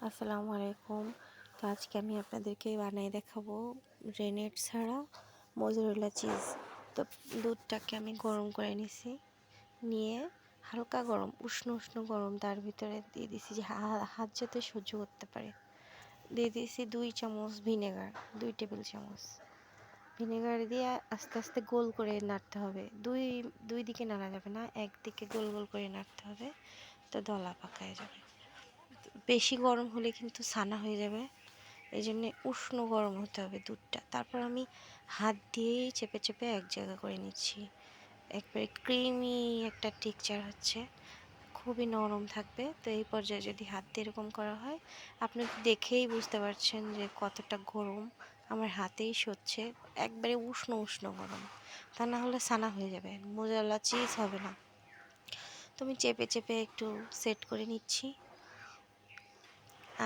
আসসালামু আলাইকুম। তো আজকে আমি আপনাদেরকে বানিয়ে দেখাবো রেনেট ছাড়া মোজারেলা চিজ। তো দুধটাকে আমি গরম করে নিছি, নিয়ে হালকা গরম উষ্ণ উষ্ণ গরম তার ভিতরে দিয়ে দিছি যে হাত যাতে সহ্য করতে পারে। দিয়ে দিয়েছি 2 চামচ ভিনেগার, 2 টেবিল চামচ ভিনেগার দিয়ে আস্তে আস্তে গোল করে নাড়তে হবে। দুই দিকে নাড়া যাবে না, একদিকে গোল গোল করে নাড়তে হবে, তো দলা পাকায় যাবে। বেশি গরম হলে কিন্তু ছানা হয়ে যাবে, এই জন্যে উষ্ণ গরম হতে হবে দুধটা। তারপর আমি হাত দিয়েই চেপে চেপে এক জায়গা করে নিচ্ছি। একবারে ক্রিমি একটা টেক্সচার হচ্ছে, খুবই নরম থাকবে। তো এই পর্যায়ে যদি হাত দিয়ে এরকম করা হয়, আপনি দেখেই বুঝতে পারছেন যে কতটা গরম আমার হাতেই সচ্ছে। একবারে উষ্ণ উষ্ণ গরম, তা না হলে ছানা হয়ে যাবে, মোজারেলা চিজ হবে না। তো আমি চেপে চেপে একটু সেট করে নিচ্ছি।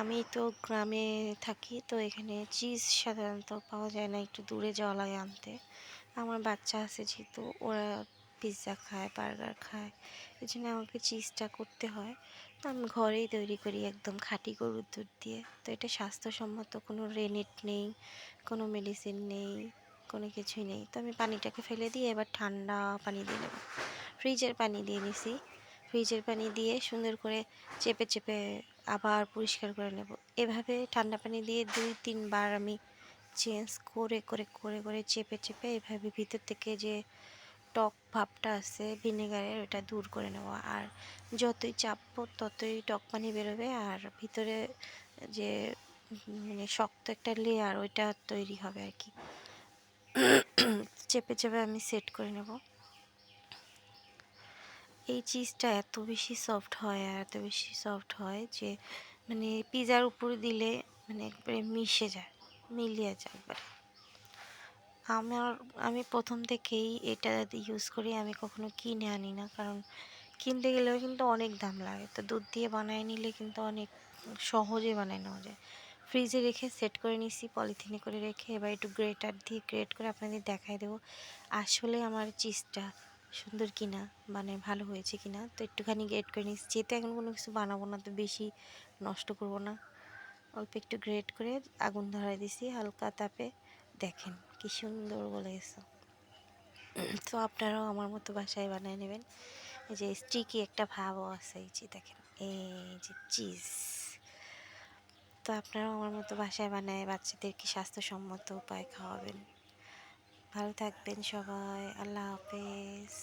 আমি তো গ্রামে থাকি, তো এখানে চিজ সাধারণত পাওয়া যায় না, একটু দূরে যাওয়া লাগে আনতে। আমার বাচ্চা আছে যেহেতু, ওরা পিৎজা খায়, বার্গার খায়, এই জন্য আমাকে চিজটা করতে হয়। তো আমি ঘরেই তৈরি করি একদম খাঁটি গরুর দুধ দিয়ে। তো এটা স্বাস্থ্যসম্মত, কোনো রেনেট নেই, কোনো মেডিসিন নেই, কোনো কিছুই নেই। তো আমি পানিটাকে ফেলে দিয়ে এবার ঠান্ডা পানি দিয়ে নেব। ফ্রিজের পানি দিয়ে নিছি, ফ্রিজের পানি দিয়ে সুন্দর করে চেপে চেপে আবার পরিষ্কার করে নেব। এভাবে ঠান্ডা পানি দিয়ে 2-3 বার আমি চেঞ্জ করে করে করে করে চেপে চেপে এভাবে ভিতর থেকে যে টক ভাবটা আছে ভিনেগারের, ওটা দূর করে নেব। আর যতই চাপবো ততই টক পানি বেরোবে, আর ভিতরে যে মানে শক্ত একটা লেয়ার ওইটা তৈরি হবে আর কি। চেপে চেপে আমি সেট করে নেব। এই চিজটা এত বেশি সফট হয়, আর এত বেশি সফট হয় যে মানে পিজার উপরে দিলে মানে একবারে মিশে যায়, মিলিয়ে যায় একবারে। আমার আমি প্রথম থেকেই এটা ইউজ করি, আমি কখনো কিনে আনি না, কারণ কিনতে গেলেও কিন্তু অনেক দাম লাগে। তো দুধ দিয়ে বানায় নিলে কিন্তু অনেক সহজে বানায় নেওয়া যায়। ফ্রিজে রেখে সেট করে নিছি পলিথিনে করে রেখে, এবার একটু গ্রেটার দিয়ে গ্রেট করে আপনাদের দেখায় দেবো আসলে আমার চিজটা সুন্দর কিনা, মানে ভালো হয়েছে কিনা। তো একটুখানি গ্রেট করে নিচ্ছি, যেহেতু এখন কোনো কিছু বানাবো না তো বেশি নষ্ট করব না। অল্প একটু গ্রেট করে আগুন ধরায় দিছি হালকা তাপে। দেখেন কি সুন্দর বলে গেছে। তো আপনারাও আমার মতো বাসায় বানিয়ে নেবেন। এই যে স্টিকি একটা ভাবও আছে, এই যে দেখেন, এই যে চিজ। তো আপনারাও আমার মতো বাসায় বানায় বাচ্চাদেরকে স্বাস্থ্যসম্মত উপায় খাওয়াবেন। ভালো থাকবেন সবাই, আল্লাহ হাফেজ।